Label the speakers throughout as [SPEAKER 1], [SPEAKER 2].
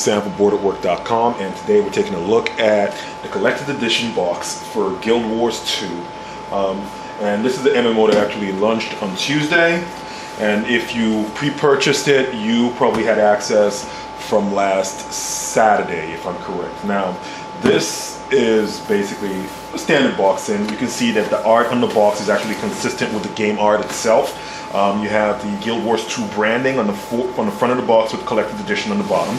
[SPEAKER 1] Sam from Booredatwork.com, and today we're taking a look at the collector's edition box for Guild Wars 2. And this is the MMO that actually launched on Tuesday, and if you pre-purchased it, you probably had access from last Saturday, if I'm correct. Now, this is basically a standard box, and you can see that the art on the box is actually consistent with the game art itself. You have the Guild Wars 2 branding on the front of the box with collector's edition on the bottom.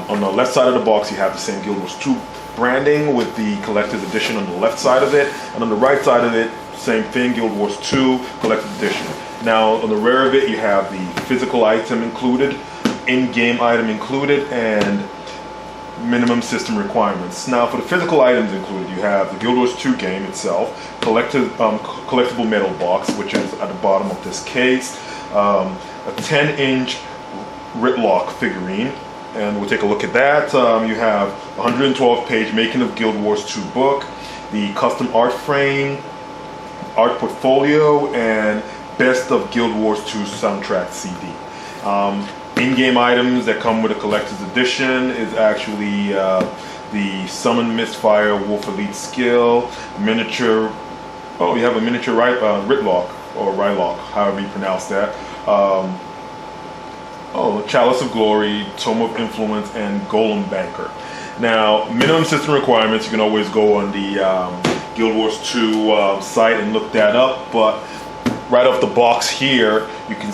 [SPEAKER 1] On the left side of the box, you have the same Guild Wars 2 branding with the collector's edition on the left side of it, and on the right side of it, same thing, Guild Wars 2 collector's edition. Now, on the rear of it, you have the physical item included, in-game item included, and minimum system requirements. Now, for the physical items included, you have the Guild Wars 2 game itself, collectible metal box, which is at the bottom of this case, a 10-inch Rytlock figurine, and we'll take a look at that. You have a 112-page Making of Guild Wars 2 book, the custom art frame, art portfolio, and Best of Guild Wars 2 soundtrack CD. In-game items that come with a collector's edition is actually the Summon Misfire Wolf Elite skill, miniature, you have a miniature Rytlock, or Rylock, however you pronounce that. Chalice of Glory, Tome of Influence, and Golem Banker. Now, minimum system requirements, you can always go on the Guild Wars 2 site and look that up, but right off the box here, you can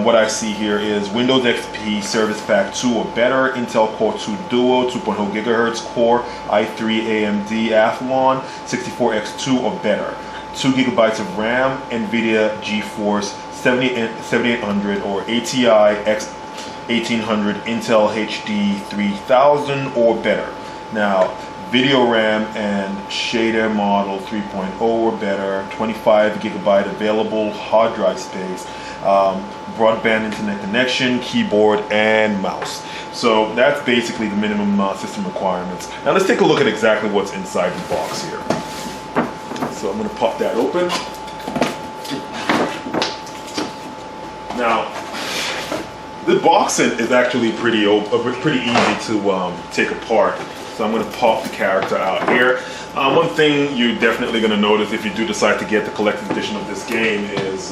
[SPEAKER 1] what I see here is Windows XP Service Pack 2 or better, Intel Core 2 Duo, 2.0 GHz Core, i3 AMD Athlon, 64X2 or better, 2 GB of RAM, NVIDIA GeForce 7800 or ATI X1800 Intel HD 3000 or better. Now, video RAM and shader model 3.0 or better, 25 GB available hard drive space, broadband internet connection, keyboard, and mouse. So that's basically the minimum system requirements. Now let's take a look at exactly what's inside the box here. So I'm going to pop that open. Now, the box is actually pretty easy to take apart. So I'm going to pop the character out here. One thing you're definitely going to notice if you do decide to get the collector's edition of this game is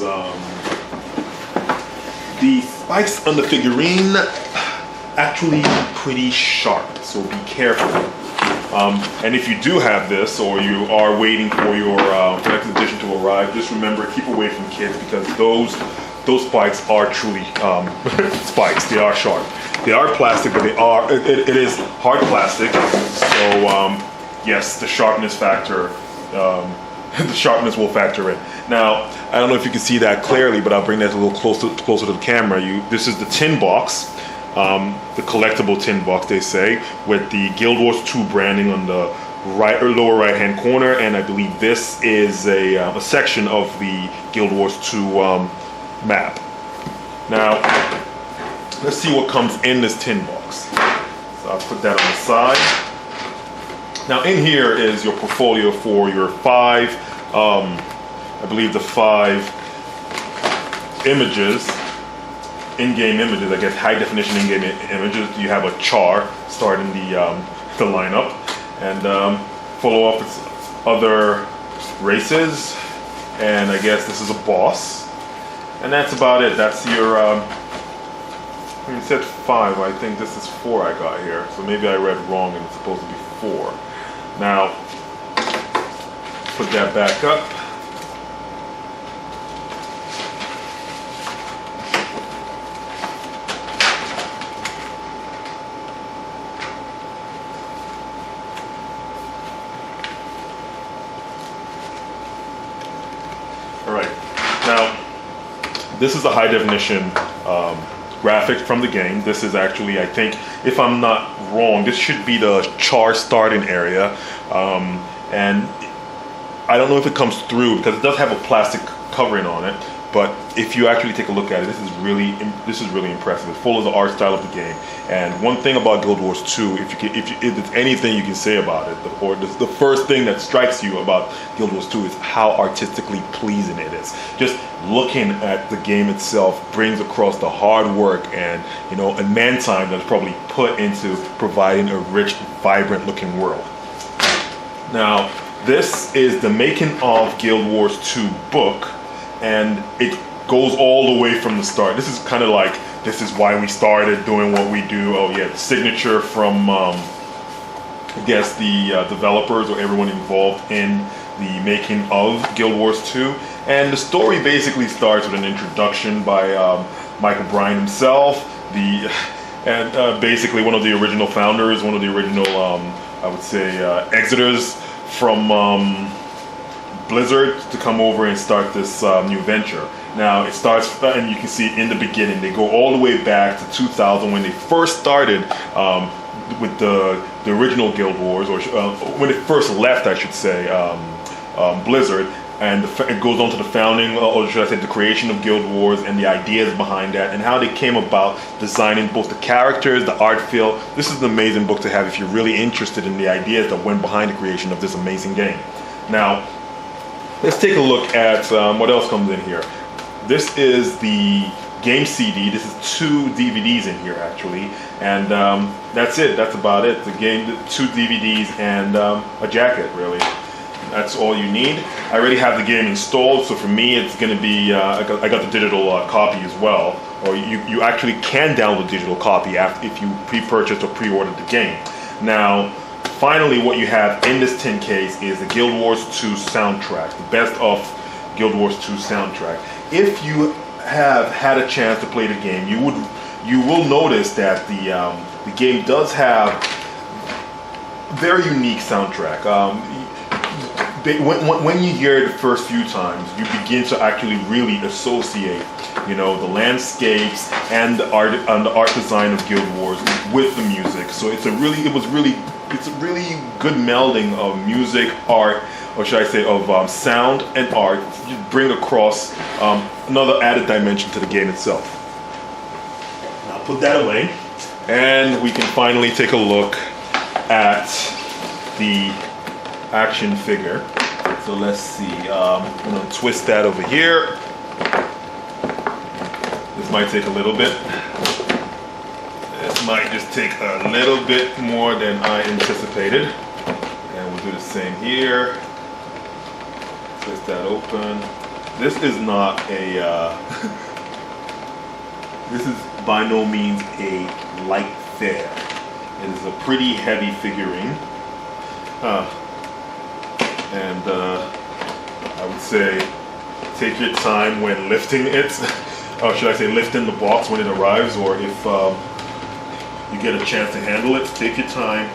[SPEAKER 1] the spikes on the figurine actually pretty sharp, so be careful. And if you do have this, or you are waiting for your collector's edition to arrive, just remember, keep away from kids, because those spikes are truly spikes. They are sharp. They are plastic, but it is hard plastic. So yes, the sharpness factor, the sharpness will factor in. Now, I don't know if you can see that clearly, but I'll bring that a little closer to the camera. This is the tin box, the collectible tin box, they say, with the Guild Wars 2 branding on the right or lower right hand corner, and I believe this is a section of the Guild Wars 2 map. Now, let's see what comes in this tin box. So I'll put that on the side. Now, in here is your portfolio for your 5, I believe the 5 images, in-game images, I guess high definition in-game images. You have a char starting the lineup, and follow up with other races, and I guess this is a boss. And that's about it. That's your, it said 5, I think this is 4 I got here. So maybe I read wrong and it's supposed to be 4. Now, put that back up. All right, now, this is a high definition graphic from the game. This is actually, I think, if I'm not wrong, this should be the char starting area. And I don't know if it comes through because it does have a plastic covering on it, but if you actually take a look at it, this is really impressive. It follows the art style of the game. And one thing about Guild Wars 2, if there's anything you can say about it, the first thing that strikes you about Guild Wars 2 is how artistically pleasing it is. Just looking at the game itself brings across the hard work and and man time that's probably put into providing a rich, vibrant looking world. Now, this is the Making of Guild Wars 2 book, and it goes all the way from the start. This is kind of like, this is why we started doing what we do. Oh yeah, the signature from, I guess, the developers or everyone involved in the making of Guild Wars 2. And the story basically starts with an introduction by Michael Bryan himself, basically one of the original founders, one of the original, I would say, exiters from Blizzard to come over and start this new venture. Now it starts, and you can see in the beginning, they go all the way back to 2000 when they first started with the original Guild Wars, or when it first left, I should say, Blizzard. And it goes on to the founding, or should I say the creation of Guild Wars and the ideas behind that and how they came about designing both the characters, the art feel. This is an amazing book to have if you're really interested in the ideas that went behind the creation of this amazing game. Now, let's take a look at what else comes in here. This is the game CD. This is 2 DVDs in here actually, and that's it. That's about it. The game, 2 DVDs and a jacket, really. That's all you need. I already have the game installed, so for me it's going to be, I got the digital copy as well, or you actually can download the digital copy if you pre-purchased or pre-ordered the game. Now, finally what you have in this tin case is the Guild Wars 2 soundtrack, the best of Guild Wars 2 soundtrack. If you have had a chance to play the game, you will notice that the game does have very unique soundtrack. When you hear it the first few times, you begin to actually really associate, the landscapes and the art design of Guild Wars with the music. So it's a really good melding of music, art, or should I say of sound and art. You bring across another added dimension to the game itself. Now put that away, and we can finally take a look at the action figure. So let's see, I'm going to twist that over here. This might take a little bit. This might just take a little bit more than I anticipated. And we'll do the same here. Twist that open. This is not a, this is by no means a light fare. It is a pretty heavy figurine. And I would say take your time when lifting it, or should I say lifting the box when it arrives, or if you get a chance to handle it, take your time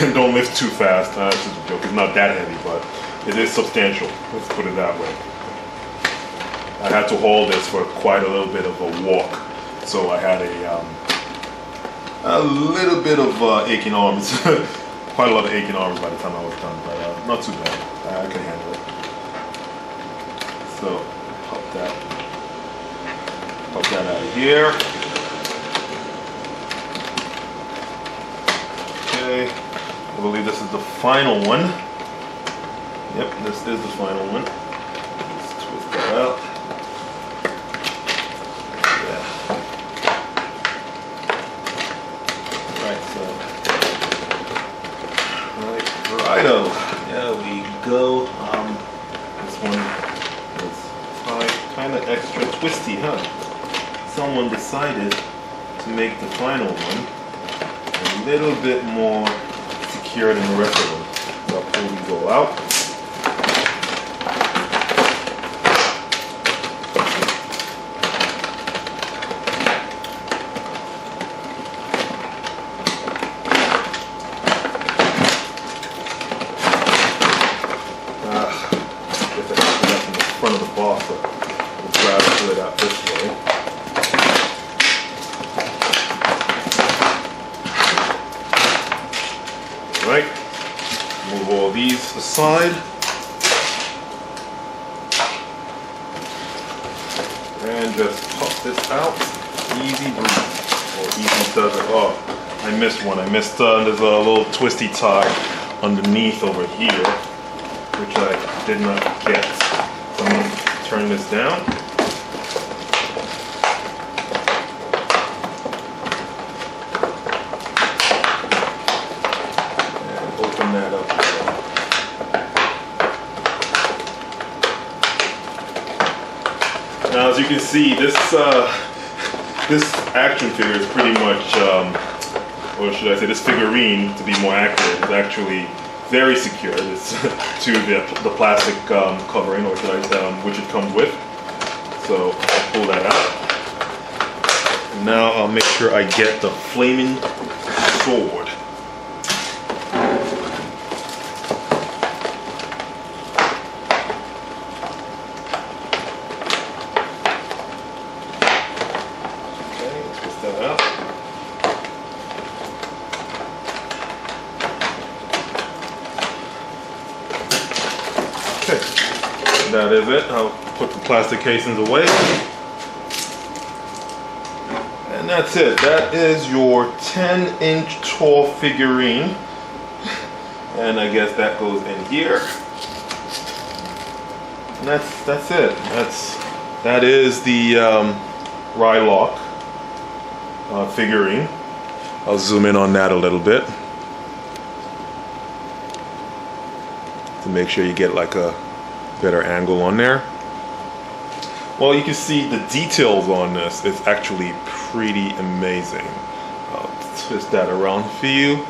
[SPEAKER 1] and don't lift too fast. It's just a joke, it's not that heavy, but it is substantial, let's put it that way. I had to haul this for quite a little bit of a walk, so I had a little bit of aching arms. Quite a lot of aching arms by the time I was done, but not too bad. I can handle it. So pop that out of here. Okay, I believe this is the final one. Yep, this is the final one. Let's twist that out. Yeah. Right, so. Righto, there we go. This one is kind of extra twisty, huh? Someone decided to make the final one a little bit more secure than the rest of them. So I'll pull these all out. Right, move all these aside. just pop this out, easy breeze, or easy does it. Oh, I missed one. I missed, there's a little twisty tie underneath over here, which I did not get. So I'm going to turn this down. And open that up. Now, as you can see, this action figure is pretty much, or should I say, this figurine, to be more accurate, is actually very secure. It's to the plastic covering, or should I, which it comes with. So I'll pull that out. And now I'll make sure I get the flaming sword. That is it. I'll put the plastic casings away. And that's it. That is your 10-inch tall figurine. And I guess that goes in here. And that's it. That is the Rytlock figurine. I'll zoom in on that a little bit to make sure you get like a better angle on there. Well, you can see the details on this. It's actually pretty amazing. I'll twist that around for you.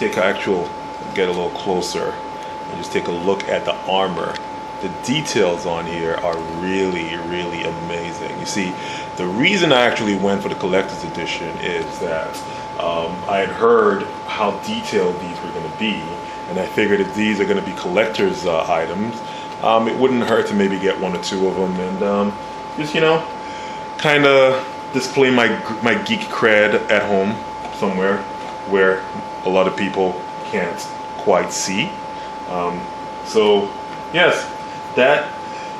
[SPEAKER 1] Get a little closer and just take a look at the armor. The details on here are really, really amazing. You see, the reason I actually went for the collector's edition is that I had heard how detailed these were going to be, and I figured if these are going to be collector's items, it wouldn't hurt to maybe get one or two of them and just, you know, kind of display my geek cred at home somewhere where a lot of people can't quite see. So yes, that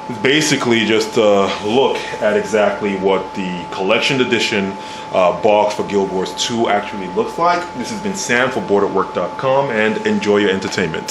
[SPEAKER 1] is basically just a look at exactly what the collection edition box for Guild Wars 2 actually looks like. This has been Sam for Booredatwork.com, and enjoy your entertainment.